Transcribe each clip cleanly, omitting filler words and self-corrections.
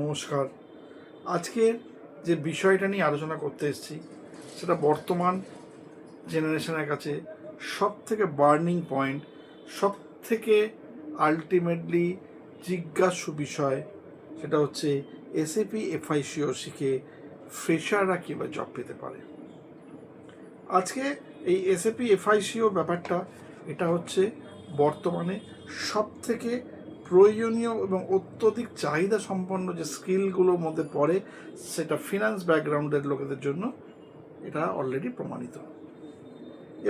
নমস্কার। আজকের যে বিষয়টা নিয়ে আলোচনা করতে এসেছি সেটা বর্তমান জেনারেশনের কাছে সবথেকে বার্নিং পয়েন্ট, সবথেকে আলটিমেটলি জিজ্ঞাস্য বিষয়। সেটা হচ্ছে এসএপি এফআইসিও শিখে ফ্রেশাররা কীভাবে জব পেতে পারে। আজকে এই এসএপি এফআইসিও ব্যাপারটা এটা হচ্ছে বর্তমানে সবথেকে প্রয়োজনীয় এবং অত্যধিক চাহিদা সম্পন্ন যে স্কিলগুলোর মধ্যে পড়ে, সেটা ফিনান্স ব্যাকগ্রাউন্ডের লোকেদের জন্য এটা অলরেডি প্রমাণিত।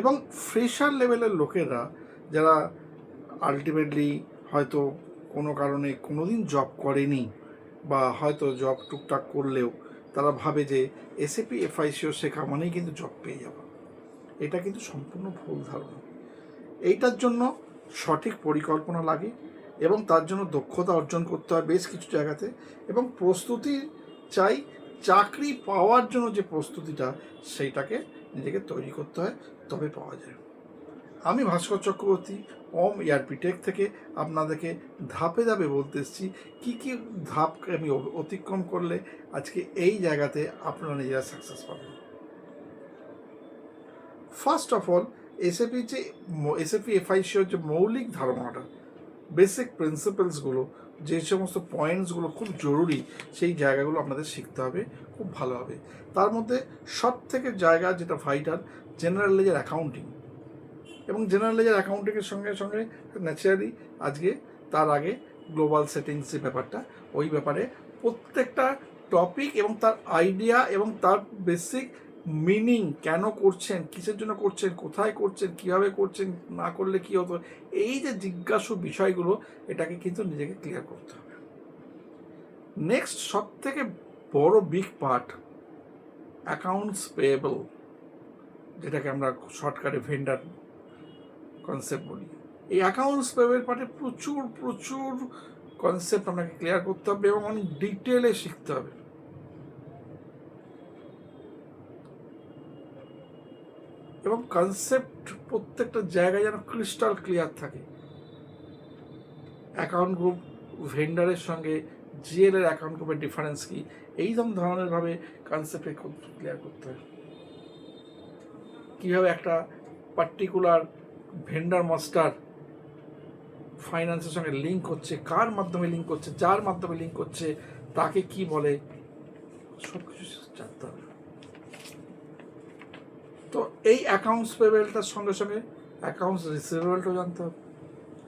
এবং ফ্রেশার লেভেলের লোকেরা যারা আলটিমেটলি হয়তো কোনো কারণে কোনোদিন জব করেনি বা হয়তো জব টুকটাক করলেও তারা ভাবে যে এসএপি এফআইসিও শেখা মানেই কিন্তু জব পেয়ে যাবে। এটা কিন্তু সম্পূর্ণ ভুল ধারণা। এইটার জন্য সঠিক পরিকল্পনা লাগে এবং তার জন্য দক্ষতা অর্জন করতে হয় বেশ কিছু জায়গাতে, এবং প্রস্তুতি চাই। চাকরি পাওয়ার জন্য যে প্রস্তুতিটা, সেইটাকে নিজেকে তৈরি করতে হয়, তবে পাওয়া যায়। আমি ভাস্কর চক্রবর্তী ওম ERP টেক থেকে আপনাদেরকে ধাপে ধাপে বলতে এসেছি কী কী ধাপকে আমি অতিক্রম করলে আজকে এই জায়গাতে আপনারা নিজেরা সাকসেস পাবেন। ফার্স্ট অফ অল, এসএপি এফআইসিওর যে মৌলিক ধারণাটা, বেসিক প্রিন্সিপালসগুলো, যে সমস্ত পয়েন্টসগুলো খুব জরুরি, সেই জায়গাগুলো আপনাদের শিখতে হবে খুব ভালোভাবে। তার মধ্যে সব থেকে জায়গা যেটা ভাইটাল, জেনারেল লেজার অ্যাকাউন্টিং। এবং জেনারেল লেজার অ্যাকাউন্টিংয়ের সঙ্গে সঙ্গে ন্যাচারালি আজকে তার আগে গ্লোবাল সেটিংস যে ব্যাপারটা, ওই ব্যাপারে প্রত্যেকটা টপিক এবং তার আইডিয়া এবং তার বেসিক মিনিং, কেন করছেন, কিসের জন্য করছেন, কোথায় করছেন, কীভাবে করছেন, না করলে কী হতো, এই যে জিজ্ঞাসু বিষয়গুলো, এটাকে কিন্তু নিজেকে ক্লিয়ার করতে হবে। নেক্সট সব থেকে বড় বিগ পার্ট, অ্যাকাউন্টস পেয়েবল, যেটাকে আমরা শর্টকাটে ভেন্ডার কনসেপ্ট বলি। এই অ্যাকাউন্টস পেয়েবল পার্টে প্রচুর প্রচুর কনসেপ্ট আপনাকে ক্লিয়ার করতে হবে এবং অনেক ডিটেলে শিখতে হবে। এবং কনসেপ্ট প্রত্যেকটা জায়গায় যেন ক্রিস্টাল ক্লিয়ার থাকে। অ্যাকাউন্ট গ্রুপ ভেন্ডারের সঙ্গে জিএলের অ্যাকাউন্ট গ্রুপের ডিফারেন্স কী, এই ধরনের ভাবে কনসেপ্টে খুব ক্লিয়ার করতে হয়। কীভাবে একটা পার্টিকুলার ভেন্ডার মাস্টার ফাইন্যান্সের সঙ্গে লিঙ্ক হচ্ছে, কার মাধ্যমে লিঙ্ক করছে, যার মাধ্যমে লিঙ্ক করছে, তাকে কি বলে, সব কিছু জানতে হবে। তো এই অ্যাকাউন্টস পেয়েবলটার সঙ্গে সঙ্গে অ্যাকাউন্টস রিসিভেবলটাও জানতে হবে,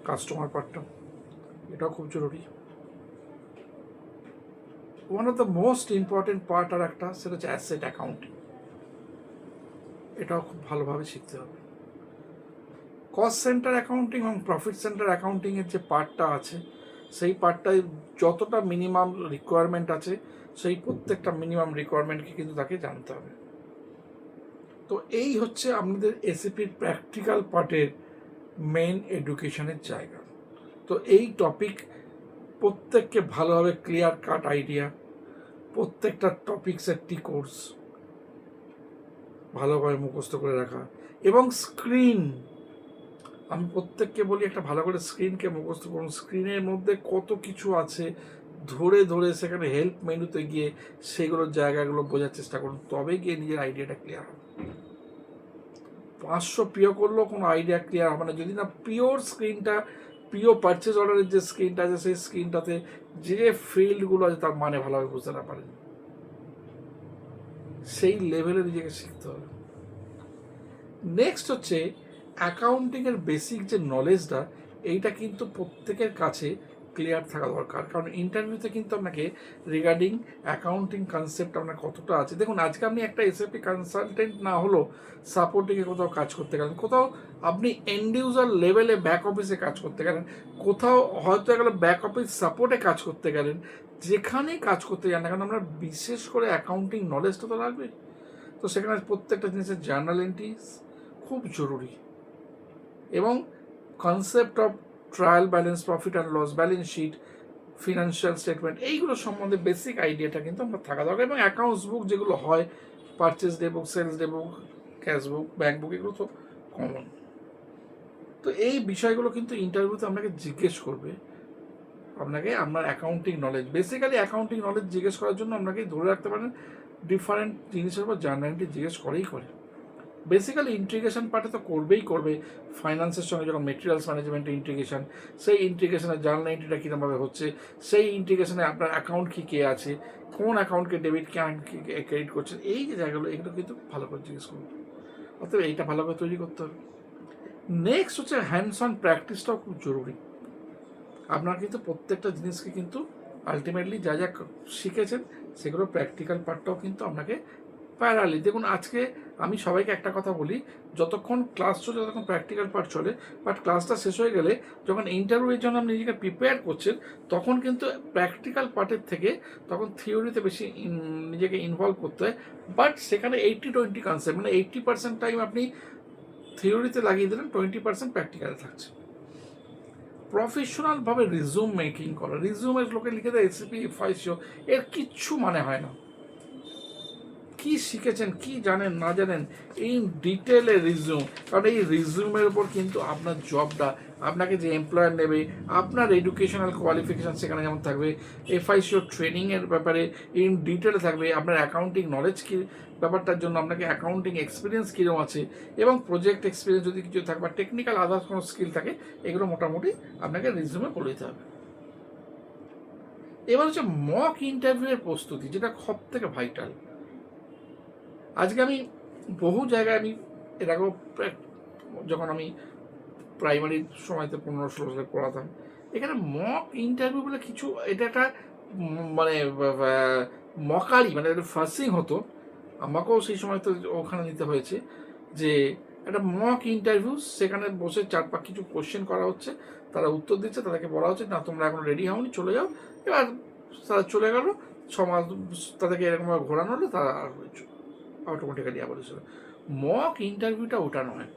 কাস্টমার পার্টটা, এটাও খুব জরুরি। One of the most important part আর একটা, সেটা হচ্ছে অ্যাসেট অ্যাকাউন্টিং। এটাও খুব ভালোভাবে শিখতে হবে। কস্ট সেন্টার অ্যাকাউন্টিং এবং প্রফিট সেন্টার অ্যাকাউন্টিংয়ের যে পার্টটা আছে, সেই পার্টটায় যতটা মিনিমাম রিকোয়ারমেন্ট আছে, সেই প্রত্যেকটা মিনিমাম রিকোয়ারমেন্টকে কিন্তু তাকে জানতে হবে। তো এই হচ্ছে আমাদের এসএপির প্র্যাকটিক্যাল পার্টের মেন এডুকেশনের জায়গা। তো এই টপিক প্রত্যেককে ভালোভাবে ক্লিয়ার কাট আইডিয়া, প্রত্যেকটা টপিক্সের টি কোর্স ভালোভাবে মুখস্থ করে রাখা, এবং স্ক্রিন, আমি প্রত্যেককে বলি একটা ভালো করে স্ক্রিনকে মুখস্থ করুন। স্ক্রিনের মধ্যে কত কিছু আছে ধরে ধরে সেখানে হেল্প মেনুতে গিয়ে সেগুলোর জায়গাগুলো বোঝার চেষ্টা করুন, তবে গিয়ে নিজের আইডিয়াটা ক্লিয়ার হবে। 500 পিও করলেও কোনো আইডিয়া ক্লিয়ার হবে না যদি না পিওর স্ক্রিনটা, পিও পারচেজ অর্ডারের যে স্ক্রিনটা আছে, সেই স্ক্রিনটাতে যে ফিল্ডগুলো আছে তার মানে ভালোভাবে বুঝতে না পারেন। সেই লেভেলে নিজেকে শিখতে হবে। নেক্সট হচ্ছে অ্যাকাউন্টিংয়ের বেসিক যে নলেজটা, এইটা কিন্তু প্রত্যেকের কাছে ক্লিয়ার থাকা দরকার। কারণ ইন্টারভিউতে কিন্তু আপনাকে রিগার্ডিং অ্যাকাউন্টিং কনসেপ্ট আপনার কতটা আছে। দেখুন, আজকে আপনি একটা এসএপি কনসালটেন্ট না হলেও সাপোর্টিংয়ে কোথাও কাজ করতে গেলেন, কোথাও আপনি এন্ড ইউজার লেভেলে ব্যাক অফিসে কাজ করতে গেলেন, কোথাও হয়তো গেলে ব্যাক অফিস সাপোর্টে কাজ করতে গেলেন, যেখানেই কাজ করতে যান না কেন, আপনার বিশেষ করে অ্যাকাউন্টিং নলেজটা তো লাগবে। তো সেখানে প্রত্যেকটা জিনিসের জার্নাল এন্ট্রিজ খুব জরুরি, এবং concept of trial balance, profit and loss, balance sheet, financial statement, এইগুলো সম্বন্ধে বেসিক আইডিয়াটা কিন্তু আমরা থাকা দরকার। এবং অ্যাকাউন্টস বুক যেগুলো হয়, পারচেস ডে বুক, সেলস ডে বুক, ক্যাশ বুক, ব্যাঙ্ক বুক, এগুলো তো কমন। তো এই বিষয়গুলো কিন্তু ইন্টারভিউতে আপনাকে জিজ্ঞেস করবে, আপনাকে আপনার accounting knowledge, basically accounting knowledge জিজ্ঞেস করার জন্য আপনাকে ধরে রাখতে পারেন ডিফারেন্ট জিনিসের উপর জার্নালিটি জিজ্ঞেস করেই করে। বেসিক্যালি ইন্টিগ্রেশন পার্টে তো করবেই করবে, ফাইন্যান্সের সঙ্গে যখন মেটেরিয়ালস ম্যানেজমেন্টের ইন্টিগ্রেশন, সেই ইন্টিগ্রেশনের জার্নাল এন্ট্রিটা কীরকমভাবে হচ্ছে, সেই ইন্টিগ্রেশনে আপনার অ্যাকাউন্ট কী কে আছে, কোন অ্যাকাউন্টকে ডেবিট ক্রেডিট করছেন, এই যে জায়গাগুলো এগুলো কিন্তু ভালো করে জিজ্ঞেস করবে। অর্থাৎ এইটা ভালো করে তৈরি করতে হবে। নেক্সট হচ্ছে হ্যান্ডস অন প্র্যাকটিসটাও খুব জরুরি। আপনার কিন্তু প্রত্যেকটা জিনিসকে কিন্তু আলটিমেটলি যা যা শিখেছেন সেগুলো প্র্যাকটিক্যাল পার্টটাও কিন্তু আপনাকে প্যারালি দেখুন। আজকে আমি সবাইকে একটা কথা বলি, যতক্ষণ ক্লাস চলে ততক্ষণ প্র্যাকটিক্যাল পার্ট চলে, বাট ক্লাসটা শেষ হয়ে গেলে যখন ইন্টারভিউয়ের জন্য আপনি নিজেকে প্রিপেয়ার করছেন তখন কিন্তু প্র্যাকটিক্যাল পার্টের থেকে তখন থিওরিতে বেশি নিজেকে ইনভলভ করতে হয়। বাট সেখানে 80-20 কনসেপ্ট, মানে 80% টাইম আপনি থিওরিতে লাগিয়ে দিলেন, 20% প্র্যাকটিক্যালে থাকছে। প্রফেশনালভাবে রিজিউম মেকিং করা, রিজিউমের লোকে লিখে দেয় এসিপি ফাইসিও, এর কিচ্ছু মানে হয় না। কি শিখেছেন, কি জানেন না জানেন, ইন ডিটেলে রিজিউম, কারণ এই রিজিউমের উপর কিন্তু আপনার জবটা, আপনাকে যে এমপ্লয়ার নেবে, আপনার এডুকেশনাল কোয়ালিফিকেশান সেখানে যেমন থাকবে, এফআইসিও ট্রেনিংয়ের ব্যাপারে ইন ডিটেলে থাকবে, আপনার অ্যাকাউন্টিং নলেজ কী ব্যাপারটার জন্য আপনাকে অ্যাকাউন্টিং এক্সপিরিয়েন্স কীরকম আছে, এবং প্রজেক্ট এক্সপিরিয়েন্স যদি কিছু থাকে বা টেকনিক্যাল আদার্স কোনো স্কিল থাকে, এগুলো মোটামুটি আপনাকে রিজিউমে বলে দিতে হবে। এবার হচ্ছে মক ইন্টারভিউয়ের প্রস্তুতি, যেটা সব থেকে ভাইটাল। আজকে আমি বহু জায়গায় আমি এর আগেও যখন আমি প্রাইমারি সময়তে 15-16 সালে পড়াতাম, এখানে মক ইন্টারভিউ বলে কিছু, এটা একটা মানে মকারি, মানে একটা ফার্সিং হতো। আমাকেও সেই সময় তো ওখানে নিতে হয়েছে যে একটা মক ইন্টারভিউ, সেখানে বসে 4-5 কিছু কোশ্চেন করা হচ্ছে, তারা উত্তর দিচ্ছে, তাদেরকে বলা হচ্ছে না তোমরা এখন রেডি হওনি, চলে যাও। এবার তারা চলে গেল, 6 মাস তাদেরকে এরকমভাবে ঘোরানো হলো, তারা আর হয়েছে অটোমেটিক্যালি আবার এসে। মক ইন্টারভিউটা ওটা নয়।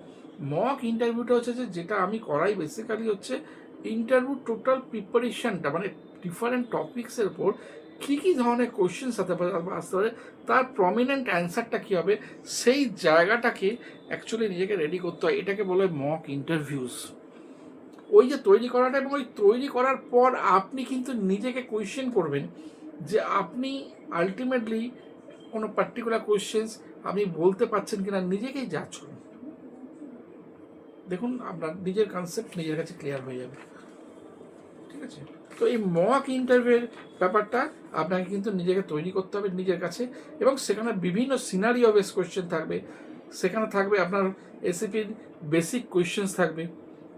মক ইন্টারভিউটা হচ্ছে যেটা আমি করাই বেসিক্যালি হচ্ছে ইন্টারভিউ টোটাল প্রিপারেশনটা, মানে ডিফারেন্ট টপিক্সের উপর কী কী ধরনের কোয়েশ্চেন্স আসতে পারে, তার প্রমিনেন্ট অ্যান্সারটা কী হবে, সেই জায়গাটাকে অ্যাকচুয়ালি নিজেকে রেডি করতে হয়। এটাকে বলে মক ইন্টারভিউস। ওই যে তৈরি করাটা, এবং ওই তৈরি করার পর আপনি কিন্তু নিজেকে কোয়েশ্চেন করবেন যে আপনি আলটিমেটলি কোনো পার্টিকুলার কোয়েশ্চেন্স আপনি বলতে পারছেন কিনা, নিজেকেই জাজ করুন। দেখুন আপনার নিজের কনসেপ্ট নিজের কাছে ক্লিয়ার হয়ে যাবে, ঠিক আছে? তো এই মক ইন্টারভিউয়ের ব্যাপারটা আপনাকে কিন্তু নিজেকে তৈরি করতে হবে নিজের কাছে, এবং সেখানে বিভিন্ন সিনারিও বেস কোয়েশ্চেন থাকবে, সেখানে থাকবে আপনার এসিপির বেসিক কোয়েশ্চেন্স থাকবে,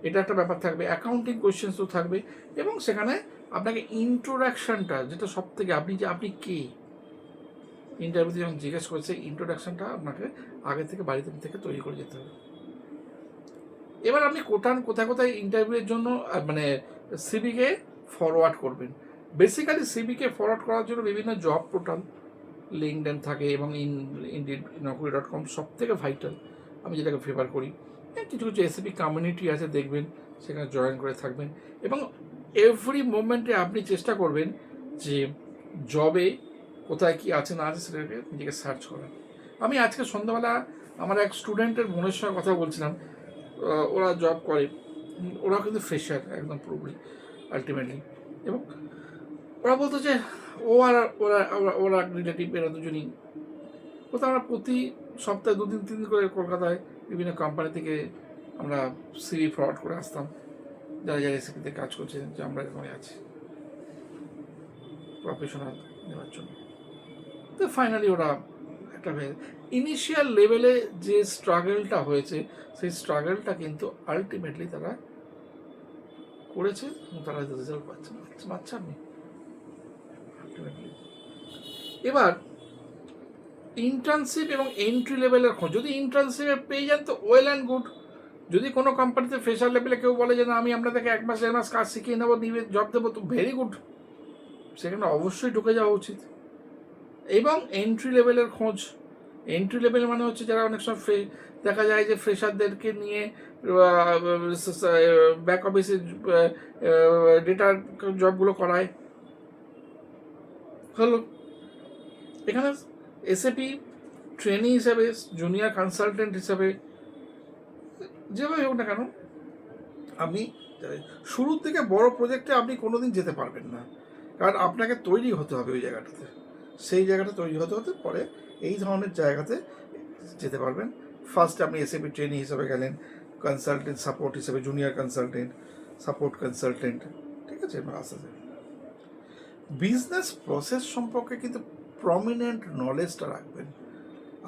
এটা একটা ব্যাপার থাকবে, অ্যাকাউন্টিং কোয়েশ্চেন্সও থাকবে, এবং সেখানে আপনাকে ইন্ট্রোডাকশানটা, যেটা সব থেকে আপনি কে ইন্টারভিউতে যখন জিজ্ঞেস করছে, ইন্ট্রোডাকশানটা আপনাকে আগে থেকে বাড়িতে থেকে তৈরি করে যেতে হবে। এবার আপনি কোথায় কোথায় ইন্টারভিউয়ের জন্য মানে সিভিকে ফরওয়ার্ড করবেন। বেসিক্যালি সিভিকে ফরওয়ার্ড করার জন্য বিভিন্ন জব পোর্টাল, লিঙ্কডইন থাকে, এবং naukri.com সব থেকে ভাইটাল, আমি যেটাকে ফেভার করি। কিছু কিছু এসিপি কমিউনিটি আছে, দেখবেন সেখানে জয়েন করে থাকবেন, এবং এভরি মোমেন্টে আপনি চেষ্টা করবেন যে জবে কোথায় কী আছে না আছে সেটাকে নিজেকে সার্চ করার। আমি আজকে সন্ধ্যাবেলা আমার এক স্টুডেন্টের বোনের সঙ্গে কথা বলছিলাম, ওরা জব করে, ওরা কিন্তু ফ্রেশার একদম পুরোপুরি আলটিমেটলি, এবং ওরা বলতো যে ওরা রিলেটিভ, এরা দুজনই বলতো আমরা প্রতি সপ্তাহে 2-3 দিন করে কলকাতায় বিভিন্ন কোম্পানি থেকে আমরা সিভি ফরওয়ার্ড করে আসতাম, যারা যারা রেসিপিতে কাজ করছে, যে আমরা এখানে আছি প্রফেশনাল নেওয়ার জন্য। তো ফাইনালি ওরা একটা ইনিশিয়াল লেভেলে যে স্ট্রাগলটা হয়েছে, সেই স্ট্রাগলটা কিন্তু আলটিমেটলি তারা করেছে, এবং তারা রেজাল্ট পাচ্ছে আপনি আলটিমেটলি। এবার ইন্টার্নশিপ এবং এন্ট্রি লেভেলের খোঁজ, যদি ইন্টার্নশিপে পেয়ে যান তো ওয়েল অ্যান্ড গুড। যদি কোনো কোম্পানিতে ফ্রেশার লেভেলে কেউ বলে যে না আমি আপনাদেরকে 1 মাস 1.5 মাস কাজ শিখিয়ে নেবো, নিবে জব দেবো, তো ভেরি গুড, সেখানে অবশ্যই ঢুকে যাওয়া উচিত। এবং এন্ট্রি লেভেলের খোঁজ, এন্ট্রি লেভেল মানে হচ্ছে যারা অনেক সময় দেখা যায় যে ফ্রেশারদেরকে নিয়ে ব্যাক অফিসে ডেটার জবগুলো করায়, হলো এখানে এসএপি ট্রেনি হিসাবে, জুনিয়র কনসালটেন্ট হিসাবে, যেভাবে হোক না কেন আপনি শুরুর থেকে বড় প্রজেক্টে আপনি কোনোদিন যেতে পারবেন না, কারণ আপনাকে তৈরি হতে হবে ওই জায়গাটাতে। সেই জায়গাটা তৈরি হতে হতে পরে এই ধরনের জায়গাতে যেতে পারবেন। ফার্স্টে আপনি এসএপি ট্রেনিং হিসেবে গেলেন, কনসালটেন্ট সাপোর্ট হিসেবে জুনিয়র কনসালটেন্ট, সাপোর্ট কনসালটেন্ট, ঠিক আছে। এবার আস্তে আস্তে বিজনেস প্রসেস সম্পর্কে কিন্তু প্রমিনেন্ট নলেজটা রাখবেন।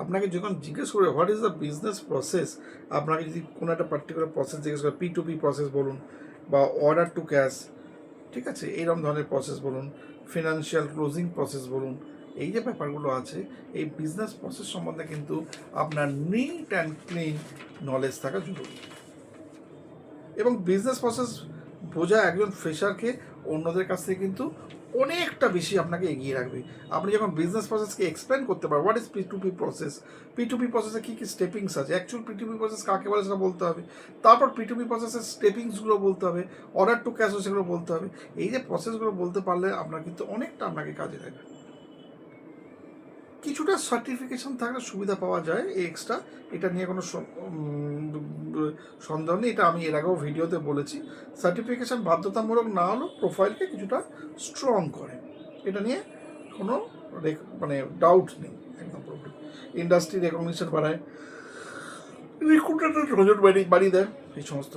আপনাকে যখন জিজ্ঞেস করবে what is the business process, আপনাকে যদি কোনো একটা পার্টিকুলার প্রসেস জিজ্ঞেস করে, P2P প্রসেস বলুন বা অর্ডার টু ক্যাশ, ঠিক আছে, এইরকম ধরনের প্রসেস বলুন, ফিনান্সিয়াল ক্লোজিং প্রসেস বলুন, এই যে ব্যাপারগুলো আছে, এই বিজনেস প্রসেস সম্বন্ধে কিন্তু আপনার নিট অ্যান্ড ক্লিন নলেজ থাকা জরুরি। এবং বিজনেস প্রসেস বোঝা একজন ফ্রেশারকে অন্যদের কাছ থেকে কিন্তু অনেকটা বেশি আপনাকে এগিয়ে রাখবে। আপনি যখন বিজনেস প্রসেসকে এক্সপ্লেন করতে পারবেন, what is P2P process, P2P প্রসেসে কী কী স্টেপিংস আছে, অ্যাকচুয়াল P2P প্রসেস কাকে বলে সেটা বলতে হবে, তারপর P2P প্রসেসের স্টেপিংসগুলো বলতে হবে, অর্ডার টু ক্যাশও সেগুলো বলতে হবে। এই যে প্রসেসগুলো বলতে পারলে আপনার কিন্তু অনেকটা আপনাকে কাজে দেবে। কিছুটা সার্টিফিকেশন থাকলে সুবিধা পাওয়া যায় এক্সট্রা, এটা নিয়ে কোনো সন্দেহ নেই। এটা আমি এর আগেও ভিডিওতে বলেছি, সার্টিফিকেশন বাধ্যতামূলক না হলেও প্রোফাইলকে কিছুটা স্ট্রং করে, এটা নিয়ে কোনো মানে ডাউট নেই, একদম পুরোপুরি। ইন্ডাস্ট্রি রেকগনিশন বাড়ায়, রিক্রুটারের নজর বাড়িয়ে দেয়, এই সমস্ত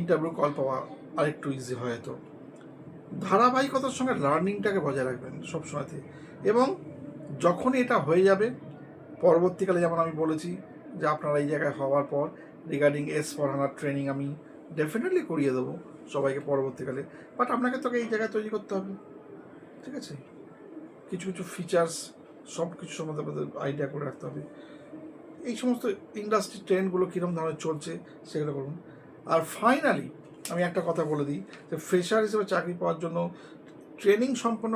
ইন্টারভিউ কল পাওয়া আরেকটু ইজি হয়। তো ধারাবাহিকতার সঙ্গে লার্নিংটাকে বজায় রাখবেন সবসময়তে, এবং যখনই এটা হয়ে যাবে পরবর্তীকালে, যেমন আমি বলেছি যে আপনারা এই জায়গায় হওয়ার পর রিগার্ডিং S/4HANA ট্রেনিং আমি ডেফিনেটলি করিয়ে দেবো সবাইকে পরবর্তীকালে, বাট আপনাকে তোকে এই জায়গায় তৈরি করতে হবে, ঠিক আছে। কিছু কিছু ফিচার্স সব কিছু সম্বন্ধে আমাদের আইডিয়া করে রাখতে হবে, এই সমস্ত ইন্ডাস্ট্রি ট্রেন্ডগুলো কীরকম ধরনের চলছে সেগুলো করুন। আর ফাইনালি আমি একটা কথা বলে দিই যে ফ্রেশার হিসেবে চাকরি পাওয়ার জন্য ট্রেনিং সম্পন্ন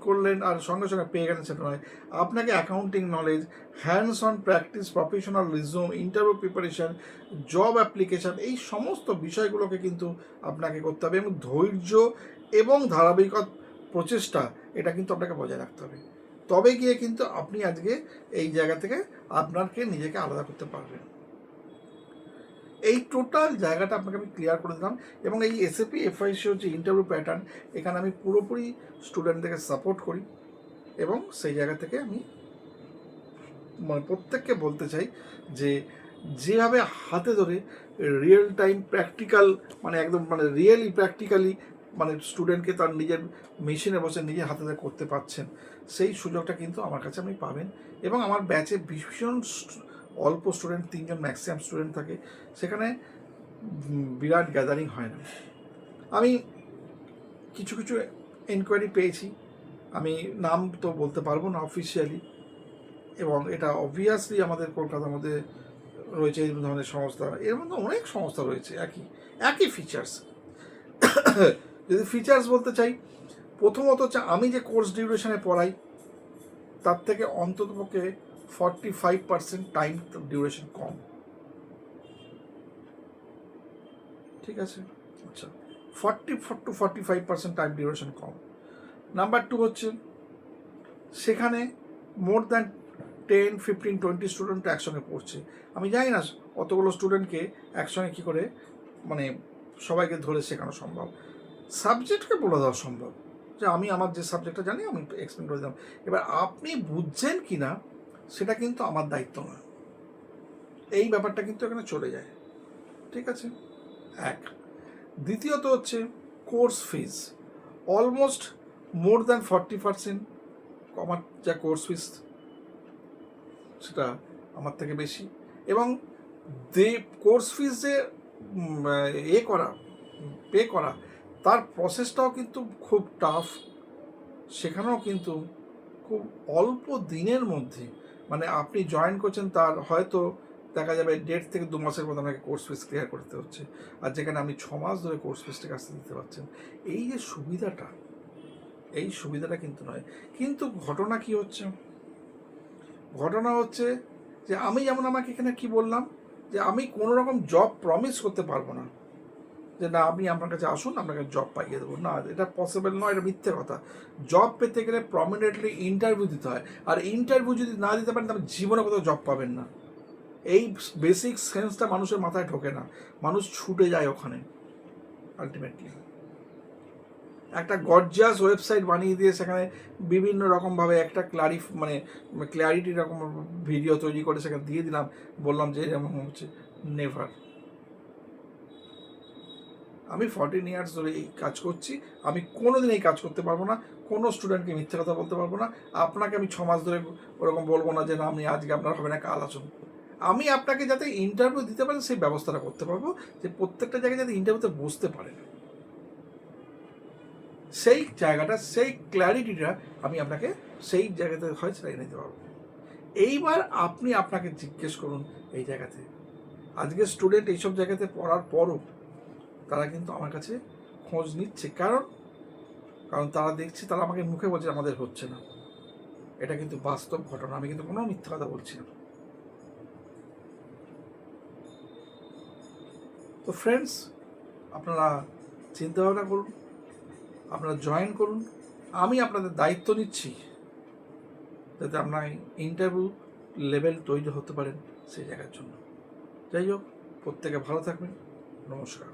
করলেন আর সঙ্গে সঙ্গে পেয়ে গেলেন সেটা নয়, আপনাকে accounting knowledge, hands on practice, professional resume, interview preparation, job application, এই সমস্ত বিষয়গুলোকে কিন্তু আপনাকে করতে হবে, এবং ধৈর্য এবং ধারাবাহিক প্রচেষ্টা এটা কিন্তু আপনাকে বজায় রাখতে হবে। তবে গিয়ে কিন্তু আপনি আজকে এই জায়গা থেকে আপনাকে নিজেকে আলাদা করতে পারবেন। এই টোটাল জায়গাটা আপনাকে আমি ক্লিয়ার করে দিলাম। এবং এই SAP FIC হচ্ছে ইন্টারভিউ প্যাটার্ন, এখানে আমি পুরোপুরি স্টুডেন্টদেরকে সাপোর্ট করি, এবং সেই জায়গা থেকে আমি মানে প্রত্যেককে বলতে চাই যে যেভাবে হাতে ধরে রিয়েল টাইম প্র্যাকটিক্যাল, মানে একদম মানে রিয়েলি প্র্যাকটিক্যালি মানে স্টুডেন্টকে তার নিজের মেশিনে বসে নিজের হাতে ধরে করতে পারছেন, সেই সুযোগটা কিন্তু আমার কাছে আপনি পাবেন। এবং আমার ব্যাচে ভীষণ অল্প স্টুডেন্ট, 3জন ম্যাক্সিমাম স্টুডেন্ট থাকে, সেখানে বিরাট গ্যাদারিং হয় না। আমি কিছু কিছু এনকোয়ারি পেয়েছি, আমি নাম তো বলতে পারবো না অফিসিয়ালি, এবং এটা অবভিয়াসলি আমাদের কলকাতার মধ্যে রয়েছে এই ধরনের সংস্থা, এর মধ্যে অনেক সংস্থা রয়েছে একই ফিচার্স। যদি ফিচার্স বলতে চাই, প্রথমত হচ্ছে আমি যে কোর্স ডিউরেশনে পড়াই তার থেকে অন্ততপক্ষে 45% টাইম ডিউরেশন কম, ঠিক আছে। আচ্ছা, 40 to 45% time duration com. Number 2 হচ্ছে সেখানে মোর দ্যান 10, 15, 20 স্টুডেন্ট একসঙ্গে পড়ছে। আমি জানি না অতগুলো স্টুডেন্টকে একসঙ্গে কী করে মানে সবাইকে ধরে শেখানো সম্ভব, সাবজেক্টকে বলে দেওয়া সম্ভব, যে আমি আমার যে সাবজেক্টটা জানি আমি এক্সপ্লেন করে দিলাম। এবার আপনি বুঝছেন কি না সেটা কিন্তু আমার দায়িত্ব না, এই ব্যাপারটা কিন্তু এখানে চলে যায়, ঠিক আছে। এক, দ্বিতীয়ত হচ্ছে course fees, almost more than 40% আমার যা কোর্স ফিস সেটা আমার থেকে বেশি। এবং কোর্স ফিজ যে পে করা তার প্রসেসটাও কিন্তু খুব টাফ, সেখানেও কিন্তু খুব অল্প দিনের মধ্যে, মানে আপনি জয়েন করছেন তার হয়তো দেখা যাবে 1.5 থেকে 2 মাসের মধ্যে আপনাকে কোর্স ফিস ক্লিয়ার করতে হচ্ছে, আর যেখানে আপনি 6 মাস ধরে কোর্স ফিসটা কাছে দিতে পারছেন। এই যে সুবিধাটা, এই সুবিধাটা কিন্তু নয়। কিন্তু ঘটনা কি হচ্ছে, ঘটনা হচ্ছে যে আমি যেমন আমাকে এখানে কি বললাম যে আমি কোনো রকম জব প্রমিস করতে পারবো না, যে না আপনি আপনার কাছে আসুন আপনাকে জব পাইয়ে দেবো, না, এটা পসিবল নয়, এটা মিথ্যে কথা। জব পেতে গেলে প্রমিনেন্টলি ইন্টারভিউ দিতে হয়, আর ইন্টারভিউ যদি না দিতে পারেন তাহলে জীবনে কোথাও জব পাবেন না। এই বেসিক সেন্সটা মানুষের মাথায় ঢোকে না, মানুষ ছুটে যায় ওখানে। আলটিমেটলি একটা গর্জিয়াস ওয়েবসাইট বানিয়ে দিয়ে সেখানে বিভিন্ন রকমভাবে একটা ক্ল্যারিটি রকম ভিডিও তৈরি করে সেখানে দিয়ে দিলাম, বললাম যে এরকম হচ্ছে। নেভার। আমি 14 ইয়ার্স ধরে এই কাজ করছি, আমি কোনোদিন এই কাজ করতে পারবো না, কোনো স্টুডেন্টকে মিথ্যে কথা বলতে পারবো না। আপনাকে আমি 6 মাস ধরে ওরকম বলবো না যে না আপনি আজকে আপনার হবে না, কাল আসুন। আমি আপনাকে যাতে ইন্টারভিউ দিতে পারেন সেই ব্যবস্থাটা করতে পারবো, যে প্রত্যেকটা জায়গায় যাতে ইন্টারভিউতে বসতে পারেন, সেই জায়গাটা, সেই ক্ল্যারিটিটা আমি আপনাকে সেই জায়গাতে হয় সেটা এনে দিতে পারবো। এইবার আপনি আপনাকে জিজ্ঞেস করুন এই জায়গাতে, আজকে স্টুডেন্ট এইসব জায়গাতে পড়ার পরও তারা কিন্তু আমার কাছে খোঁজ নিচ্ছে, কারণ তারা দেখছে, তারা আমাকে মুখে বলছে আমাদের হচ্ছে না। এটা কিন্তু বাস্তব ঘটনা, আমি কিন্তু কোনো মিথ্যা কথা বলছি না। তো ফ্রেন্ডস, আপনারা চিন্তা ভাবনা করুন, আপনারা জয়েন করুন। আমি আপনাদের দায়িত্ব নিচ্ছি যাতে আপনার ইন্টারভিউ লেভেল তৈরি হতে পারেন সেই জায়গার জন্য। যাই হোক, প্রত্যেকে ভালো থাকবেন। নমস্কার।